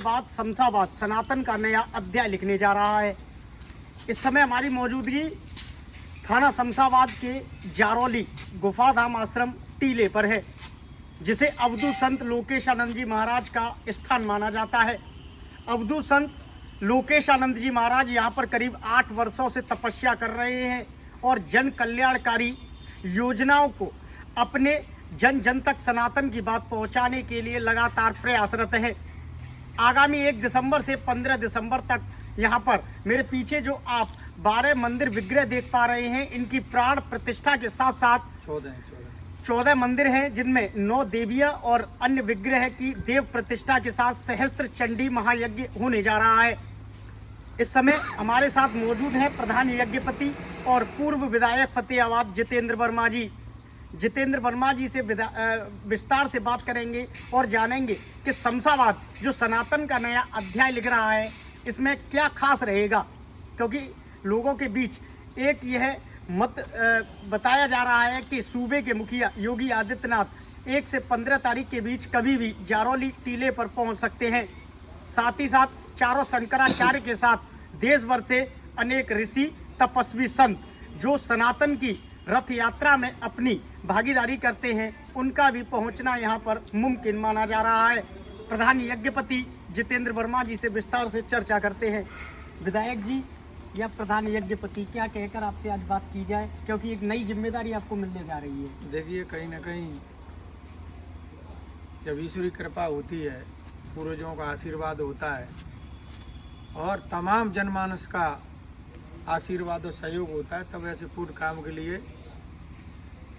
बाद शमशाबाद सनातन का नया अध्याय लिखने जा रहा है। इस समय हमारी मौजूदगी थाना शमशाबाद के जारौली गुफाधाम आश्रम टीले पर है, जिसे अवधूत संत लोकेशानंद जी महाराज का स्थान माना जाता है। अवधूत संत लोकेशानंद जी महाराज यहाँ पर करीब 8 वर्षों से तपस्या कर रहे हैं और जन कल्याणकारी योजनाओं को अपने जन जन तक सनातन की बात पहुँचाने के लिए लगातार प्रयासरत है। आगामी 1 दिसंबर से 15 दिसंबर तक यहाँ पर मेरे पीछे जो आप 12 मंदिर विग्रह देख पा रहे हैं, इनकी प्राण प्रतिष्ठा के साथ साथ 14 मंदिर हैं, जिनमें 9 देवियाँ और अन्य विग्रह की देव प्रतिष्ठा के साथ सहस्त्र चंडी महायज्ञ होने जा रहा है। इस समय हमारे साथ मौजूद हैं प्रधान यज्ञपति और पूर्व विधायक फतेहाबाद जितेंद्र वर्मा जी। जितेंद्र वर्मा जी से विस्तार से बात करेंगे और जानेंगे कि शमशाबाद जो सनातन का नया अध्याय लिख रहा है, इसमें क्या खास रहेगा, क्योंकि लोगों के बीच एक यह मत बताया जा रहा है कि सूबे के मुखिया योगी आदित्यनाथ 1 से 15 तारीख के बीच कभी भी जारौली टीले पर पहुंच सकते हैं। साथ ही साथ चारों शंकराचार्य के साथ देश भर से अनेक ऋषि तपस्वी संत जो सनातन की रथ यात्रा में अपनी भागीदारी करते हैं, उनका भी पहुंचना यहां पर मुमकिन माना जा रहा है। प्रधान यज्ञपति जितेंद्र वर्मा जी से विस्तार से चर्चा करते हैं। विधायक जी या प्रधान यज्ञपति, क्या कहकर आपसे आज बात की जाए, क्योंकि एक नई जिम्मेदारी आपको मिलने जा रही है। देखिए, कहीं ना कहीं जब ईश्वरी कृपा होती है, पूर्वजों का आशीर्वाद होता है और तमाम जनमानस का आशीर्वाद और सहयोग होता है, तब ऐसे पूर्ण काम के लिए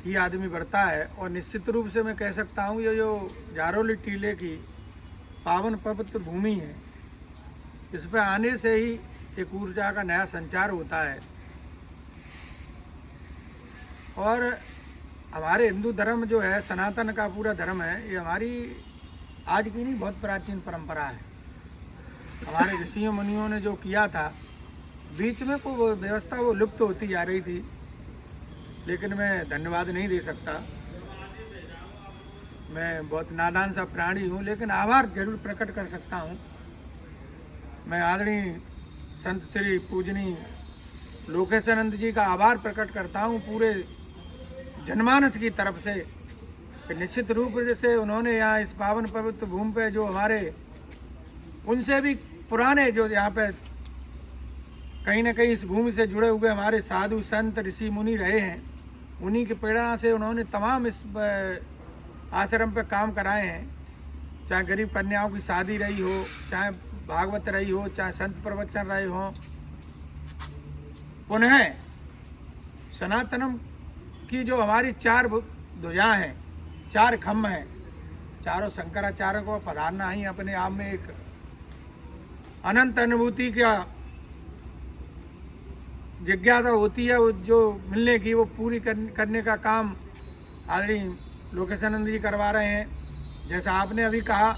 ही आदमी बढ़ता है। और निश्चित रूप से मैं कह सकता हूँ, ये जो जारौली टीले की पावन पवित्र भूमि है, इस पर आने से ही एक ऊर्जा का नया संचार होता है। और हमारे हिंदू धर्म जो है, सनातन का पूरा धर्म है, ये हमारी आज की नहीं, बहुत प्राचीन परंपरा है। हमारे ऋषियों मुनियों ने जो किया था, बीच में को व्यवस्था वो लुप्त होती जा रही थी, लेकिन मैं धन्यवाद नहीं दे सकता। मैं बहुत नादान सा प्राणी हूँ, लेकिन आभार जरूर प्रकट कर सकता हूँ। मैं आदरणीय संत श्री पूजनीय लोकेशानंद जी का आभार प्रकट करता हूँ पूरे जनमानस की तरफ से, कि निश्चित रूप से उन्होंने यहाँ इस पावन पवित्र भूमि पे जो हमारे उनसे भी पुराने जो यहाँ पे कहीं ना कहीं इस भूमि से जुड़े हुए हमारे साधु संत ऋषि मुनि रहे हैं, उन्हीं की प्रेरणा से उन्होंने तमाम इस आश्रम पे काम कराए हैं। चाहे गरीब कन्याओं की शादी रही हो, चाहे भागवत रही हो, चाहे संत प्रवचन रहे हों। पुनः सनातनम की जो हमारी 4 ध्वजाएं हैं, 4 खम्भ हैं, चारों शंकराचार्यों को पधारना ही अपने आप में एक अनंत अनुभूति का जिज्ञासा होती है। वो जो मिलने की वो पूरी करने का काम आदरणीय लोकेशानंद जी करवा रहे हैं। जैसा आपने अभी कहा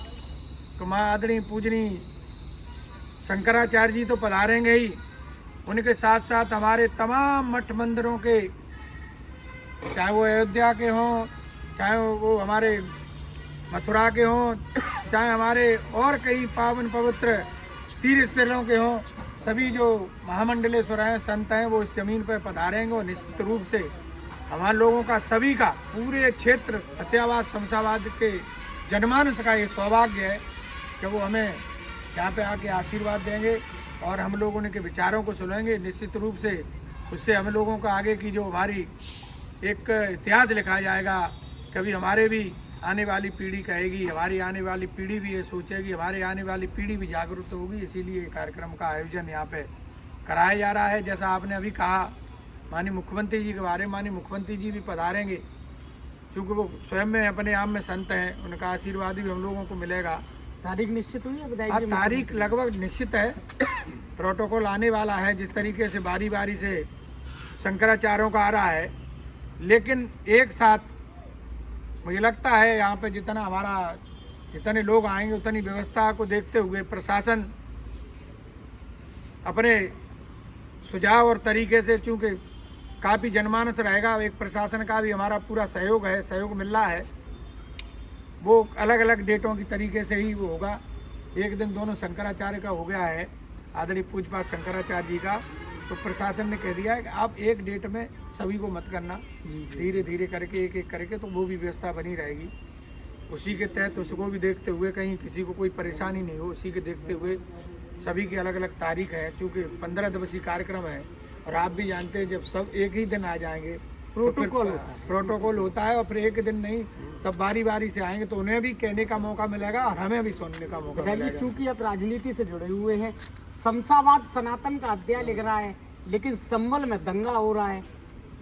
तो माँ आदरणीय पूजनीय शंकराचार्य जी तो पधारेंगे ही, उनके साथ साथ हमारे तमाम मठ मंदिरों के, चाहे वो अयोध्या के हों, चाहे वो हमारे मथुरा के हों, चाहे हमारे और कई पावन पवित्र तीर्थ स्थलों के हों, सभी जो महामंडलेश्वर हैं, संत हैं, वो इस जमीन पर पधारेंगे। और निश्चित रूप से हमारे लोगों का, सभी का, पूरे क्षेत्र फतेहाबाद शमशाबाद के जनमानस का ये सौभाग्य है कि वो हमें यहाँ पे आके आशीर्वाद देंगे और हम लोग उनके विचारों को सुनेंगे। निश्चित रूप से उससे हम लोगों का आगे की जो हमारी एक इतिहास लिखा जाएगा। कभी हमारे भी आने वाली पीढ़ी कहेगी, हमारी आने वाली पीढ़ी भी ये सोचेगी, हमारी आने वाली पीढ़ी भी जागरूक होगी। इसीलिए कार्यक्रम का आयोजन यहाँ पे कराया जा रहा है। जैसा आपने अभी कहा माननीय मुख्यमंत्री जी के बारे में, माननीय मुख्यमंत्री जी भी पधारेंगे, क्योंकि वो स्वयं में अपने आप में संत हैं, उनका आशीर्वाद भी हम लोगों को मिलेगा। तारीख निश्चित हुई है विधायक जी? तारीख लगभग निश्चित है, प्रोटोकॉल आने वाला है। जिस तरीके से बारी बारी से शंकराचार्यों का आ रहा है, लेकिन एक साथ मुझे लगता है यहाँ पे जितने लोग आएंगे, उतनी व्यवस्था को देखते हुए प्रशासन अपने सुझाव और तरीके से, चूँकि काफ़ी जनमानस रहेगा, एक प्रशासन का भी हमारा पूरा सहयोग है, सहयोग मिल रहा है। वो अलग अलग डेटों की तरीके से ही वो होगा। एक दिन दोनों शंकराचार्य का हो गया है, आदरणीय पूज्यपाद शंकराचार्य जी का, तो प्रशासन ने कह दिया है कि आप एक डेट में सभी को मत करना, धीरे धीरे करके एक एक करके, तो वो भी व्यवस्था बनी रहेगी। उसी के तहत उसको भी देखते हुए कहीं किसी को कोई परेशानी नहीं हो, उसी के देखते हुए सभी की अलग अलग तारीख है। चूँकि 15 दिवसीय कार्यक्रम है और आप भी जानते हैं जब सब एक ही दिन आ जाएंगे प्रोटोकॉल होता है और फिर एक दिन नहीं सब बारी बारी से आएंगे तो उन्हें भी कहने का मौका मिलेगा और हमें भी सुनने का मौका मिलेगा। चूंकि आप राजनीति से जुड़े हुए हैं, शमशाबाद सनातन का अध्याय लिख रहा है लेकिन संभल में दंगा हो रहा है,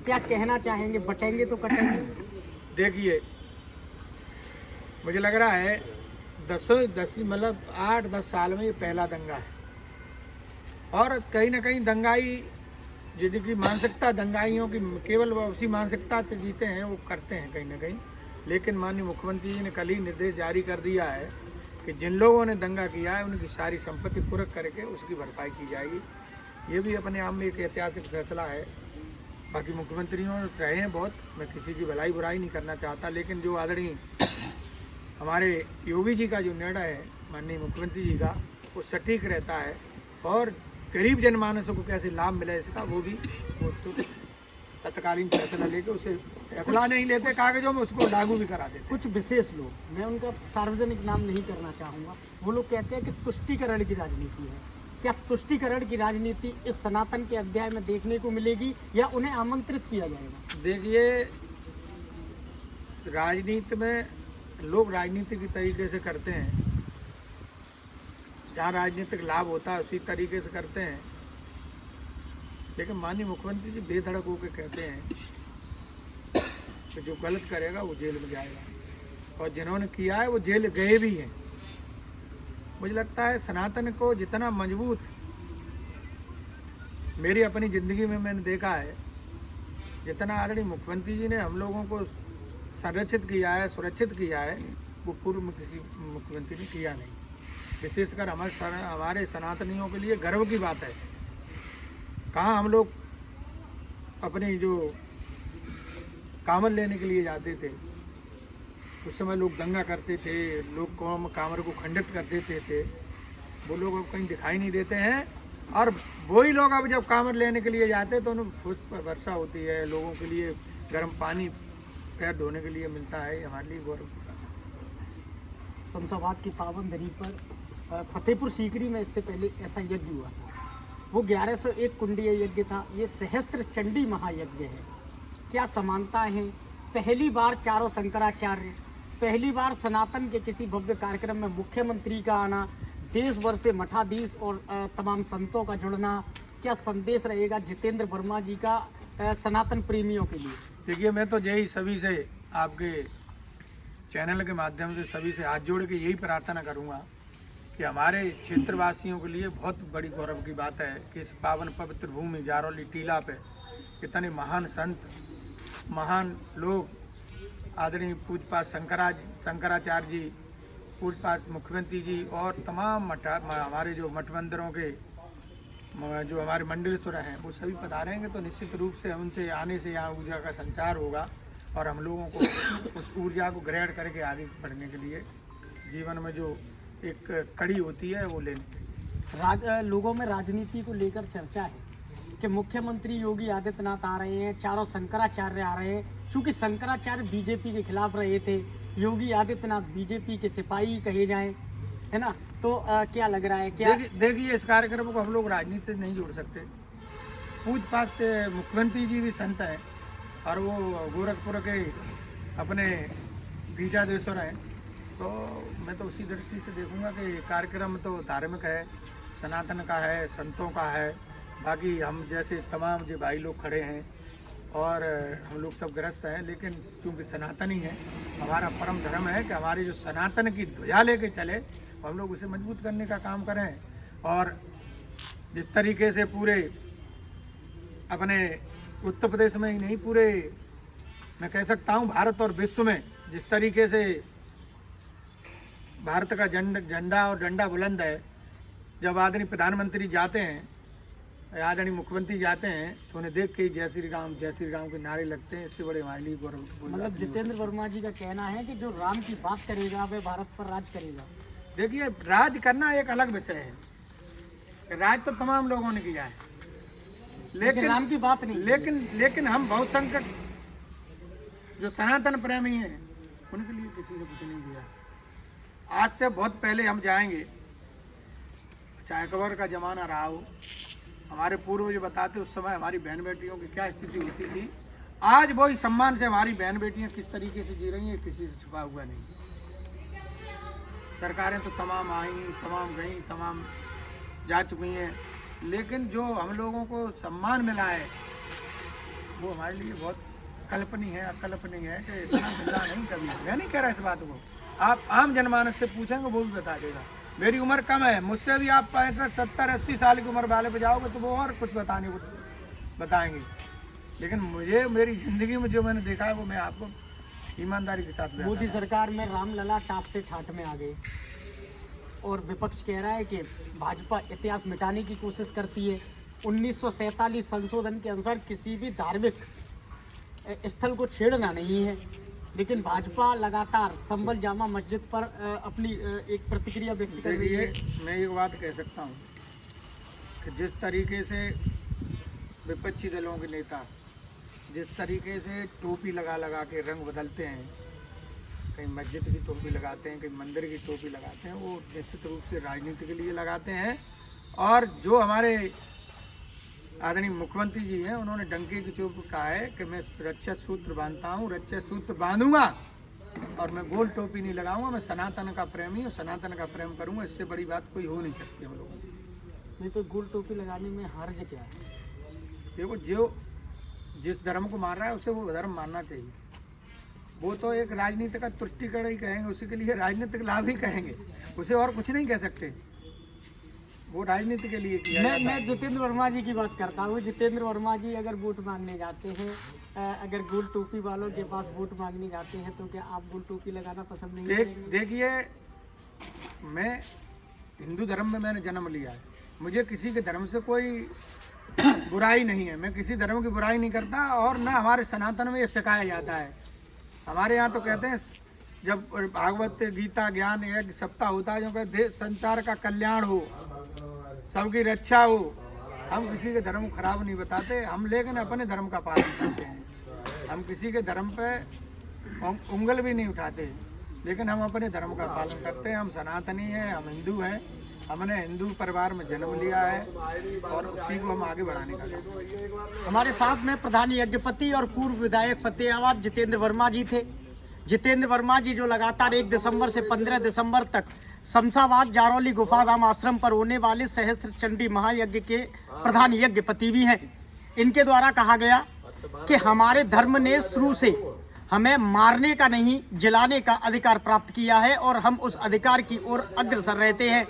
क्या कहना चाहेंगे? बटेंगे तो कटेंगे। देखिए, मुझे लग रहा है 10 मतलब 8-10 साल में ये पहला दंगा है और कहीं ना कहीं दंगाई जिनकी मानसिकता दंगाइयों की केवल उसी मानसिकता से जीते हैं वो करते हैं कहीं ना कहीं। लेकिन माननीय मुख्यमंत्री जी ने कल ही निर्देश जारी कर दिया है कि जिन लोगों ने दंगा किया है उनकी सारी संपत्ति पूरक करके उसकी भरपाई की जाएगी। ये भी अपने आप में एक ऐतिहासिक फैसला है। बाकी मुख्यमंत्रियों रहे हैं बहुत, मैं किसी की भलाई बुराई नहीं करना चाहता, लेकिन जो आदरणीय हमारे योगी जी का जो निर्णय है माननीय मुख्यमंत्री जी का वो सटीक रहता है और गरीब जनमानसों को कैसे लाभ मिले इसका वो तो तत्कालीन फैसला लेके उसे फैसला नहीं लेते कागजों में, उसको लागू भी करा देते। कुछ विशेष लोग, मैं उनका सार्वजनिक नाम नहीं करना चाहूँगा, वो लोग कहते हैं कि तुष्टीकरण की राजनीति है। क्या तुष्टीकरण की राजनीति इस सनातन के अध्याय में देखने को मिलेगी या उन्हें आमंत्रित किया जाएगा? देखिए, राजनीति में लोग राजनीति की तरीके से करते हैं, जहाँ राजनीतिक लाभ होता है उसी तरीके से करते हैं। लेकिन माननीय मुख्यमंत्री जी बेधड़क होकर कहते हैं कि जो गलत करेगा वो जेल में जाएगा और जिन्होंने किया है वो जेल गए भी हैं। मुझे लगता है सनातन को जितना मजबूत मेरी अपनी ज़िंदगी में मैंने देखा है, जितना आदरणीय मुख्यमंत्री जी ने हम लोगों को संरक्षित किया है, सुरक्षित किया है, वो पूर्व में किसी मुख्यमंत्री ने किया नहीं। विशेषकर हमारे सनातनियों के लिए गर्व की बात है। कहाँ हम लोग अपने जो कामर लेने के लिए जाते थे उस समय लोग दंगा करते थे, लोग कामर को खंडित कर देते थे, वो लोग अब कहीं दिखाई नहीं देते हैं। और वही लोग अब जब कामर लेने के लिए जाते हैं तो उन्हें पुष्प वर्षा होती है, लोगों के लिए गर्म पानी पैर धोने के लिए मिलता है, हमारे लिए गौरव का। शमशाबाद की पावन धरी पर फतेहपुर सीकरी में इससे पहले ऐसा यज्ञ हुआ था, वो 1101 कुंडीय यज्ञ था। ये सहस्त्र चंडी महायज्ञ है। क्या समानताएं हैं? पहली बार चारों शंकराचार्य, पहली बार सनातन के किसी भव्य कार्यक्रम में मुख्यमंत्री का आना, देश भर से मठाधीश और तमाम संतों का जुड़ना, क्या संदेश रहेगा जितेंद्र वर्मा जी का सनातन प्रेमियों के लिए? देखिए, मैं तो यही सभी से आपके चैनल के माध्यम से सभी से हाथ जोड़ के यही प्रार्थना करूंगा कि हमारे क्षेत्रवासियों के लिए बहुत बड़ी गौरव की बात है कि इस पावन पवित्र भूमि जारौली टीला पे इतने महान संत, महान लोग, आदरणीय पूज्यपाद शंकराचार्य जी, पूज्यपाद मुख्यमंत्री जी और तमाम हमारे जो मठ मंदिरों के जो हमारे मंडलेश्वर हैं वो सभी पधारेंगे तो निश्चित रूप से उनसे आने से यहाँ ऊर्जा का संचार होगा और हम लोगों को उस ऊर्जा को ग्रहण करके आगे बढ़ने के लिए जीवन में जो एक कड़ी होती है वो लेनी चाहिए। लोगों में राजनीति को लेकर चर्चा है कि मुख्यमंत्री योगी आदित्यनाथ आ रहे हैं, चारों शंकराचार्य आ रहे हैं। चूँकि शंकराचार्य बीजेपी के खिलाफ रहे थे, योगी आदित्यनाथ बीजेपी के सिपाही कहे जाएं, है ना, तो क्या लग रहा है? क्या देखिए, इस कार्यक्रम को हम लोग राजनीति से नहीं जोड़ सकते। पूज्यपाद मुख्यमंत्री जी भी संत हैं और वो गोरखपुर के अपने बीजादेश्वर हैं, तो मैं तो उसी दृष्टि से देखूंगा कि कार्यक्रम तो धार्मिक है, सनातन का है, संतों का है। बाकी हम जैसे तमाम जो भाई लोग खड़े हैं और हम लोग सब ग्रस्त हैं, लेकिन चूंकि सनातनी है, हमारा परम धर्म है कि हमारी जो सनातन की ध्वजा लेके चले, हम लोग उसे मजबूत करने का काम करें। और जिस तरीके से पूरे अपने उत्तर प्रदेश में ही नहीं, पूरे मैं कह सकता हूँ भारत और विश्व में जिस तरीके से भारत का झंडा और डंडा बुलंद है, जब आदरणीय प्रधानमंत्री जाते हैं, आदरणीय मुख्यमंत्री जाते हैं तो उन्हें देख के जय श्री राम के नारे लगते हैं। इससे बड़े हमारे लिए गौरव। मतलब जितेंद्र वर्मा जी का कहना है कि जो राम की बात करेगा वह भारत पर राज करेगा। देखिए, राज करना एक अलग विषय है। राज तो तमाम लोगों ने किया है, लेकिन राम की बात नहीं। लेकिन हम बहुसंख्यक जो सनातन प्रेमी हैं उनके लिए किसी ने कुछ नहीं किया। आज से बहुत पहले हम जाएंगे, चाहे अकबर का जमाना रहा हो, हमारे पूर्वज बताते उस समय हमारी बहन बेटियों की क्या स्थिति होती थी। आज वही सम्मान से हमारी बहन बेटियां किस तरीके से जी रही हैं, किसी से छुपा हुआ नहीं। सरकारें तो तमाम आई, तमाम गई, तमाम जा चुकी हैं, लेकिन जो हम लोगों को सम्मान मिला है वो हमारे लिए बहुत कल्पनीय है, अकल्पनीय है कि इतना मिला नहीं कभी। मैं नहीं कह रहा इस बात को, आप आम जनमानस से पूछेंगे वो भी बता देगा। मेरी उम्र कम है, मुझसे भी आप 65, 70, 80 साल की उम्र वाले पे जाओगे तो वो और कुछ बताएंगे। लेकिन मुझे मेरी ज़िंदगी में जो मैंने देखा है वो मैं आपको ईमानदारी के साथ। मोदी सरकार में रामलला टाट से ठाट में आ गए और विपक्ष कह रहा है कि भाजपा इतिहास मिटाने की कोशिश करती है। 1947 संशोधन के अनुसार किसी भी धार्मिक स्थल को छेड़ना नहीं है, लेकिन भाजपा लगातार संभल जामा मस्जिद पर अपनी एक प्रतिक्रिया व्यक्त कर रही है। मैं एक बात कह सकता हूँ कि जिस तरीके से विपक्षी दलों के नेता जिस तरीके से टोपी लगा के रंग बदलते हैं, कहीं मस्जिद की टोपी लगाते हैं, कहीं मंदिर की टोपी लगाते हैं, वो निश्चित रूप से राजनीति के लिए लगाते हैं। और जो हमारे आदरणीय मुख्यमंत्री जी हैं, उन्होंने डंके की चोट कहा है कि मैं रक्षा सूत्र बांधता हूँ, रक्षा सूत्र बांधूंगा और मैं गोल टोपी नहीं लगाऊंगा। मैं सनातन का प्रेमी हूँ, सनातन का प्रेम करूँगा। इससे बड़ी बात कोई हो नहीं सकती हम लोगों की। नहीं तो गोल टोपी लगाने में हर्ज क्या है? देखो, जो जिस धर्म को मान रहा है उसे वो धर्म मानना चाहिए। वो तो एक राजनीति का तुष्टिकरण ही कहेंगे, उसी के लिए राजनीतिक लाभ ही कहेंगे, उसे और कुछ नहीं कह सकते। वो राजनीति के लिए किया जाता है। मैं जितेंद्र वर्मा जी की बात करता हूँ। जितेंद्र वर्मा जी अगर वोट मांगने जाते हैं, अगर गोल टोपी वालों के पास वोट मांगने जाते हैं, तो क्या आप गोल टोपी लगाना पसंद नहीं करेंगे? देखिए, मैं हिंदू धर्म में मैंने जन्म लिया है, मुझे किसी के धर्म से कोई बुराई नहीं है, मैं किसी धर्म की बुराई नहीं करता। और ना हमारे सनातन में ये सिखाया जाता है। हमारे यहाँ तो कहते हैं जब भागवत गीता ज्ञान यज्ञ सप्ताह होता है, जो कहते संसार का कल्याण हो, सबकी रक्षा हो। हम किसी के धर्म को खराब नहीं बताते हम, लेकिन अपने धर्म का पालन करते हैं। हम किसी के धर्म पे उंगल भी नहीं उठाते, लेकिन हम अपने धर्म का पालन करते हैं। हम सनातनी हैं, हम हिंदू हैं, हमने हिंदू परिवार में जन्म लिया है और उसी को हम आगे बढ़ाने का काम करते हैं। हमारे साथ में प्रधान यज्ञपति और पूर्व विधायक फतेहाबाद जितेंद्र वर्मा जी थे। जितेंद्र वर्मा जी जो लगातार 1 दिसंबर से 15 दिसंबर तक शमशाबाद जारौली गुफाधाम आश्रम पर होने वाले सहस्त्र चंडी महायज्ञ के प्रधान यज्ञपति भी हैं। इनके द्वारा कहा गया कि हमारे धर्म ने शुरू से हमें मारने का नहीं, जलाने का अधिकार प्राप्त किया है और हम उस अधिकार की ओर अग्रसर रहते हैं।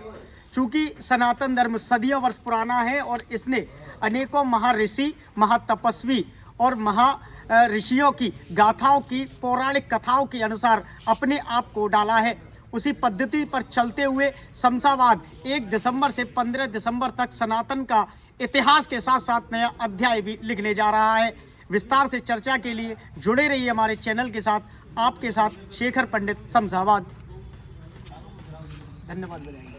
चूँकि सनातन धर्म सदियों वर्ष पुराना है और इसने अनेकों महर्षि, महातपस्वी और ऋषियों की गाथाओं की, पौराणिक कथाओं के अनुसार अपने आप को डाला है। उसी पद्धति पर चलते हुए शमशाबाद 1 दिसंबर से 15 दिसंबर तक सनातन का इतिहास के साथ साथ नया अध्याय भी लिखने जा रहा है। विस्तार से चर्चा के लिए जुड़े रहिए हमारे चैनल के साथ। आपके साथ शेखर पंडित, शमशाबाद। धन्यवाद।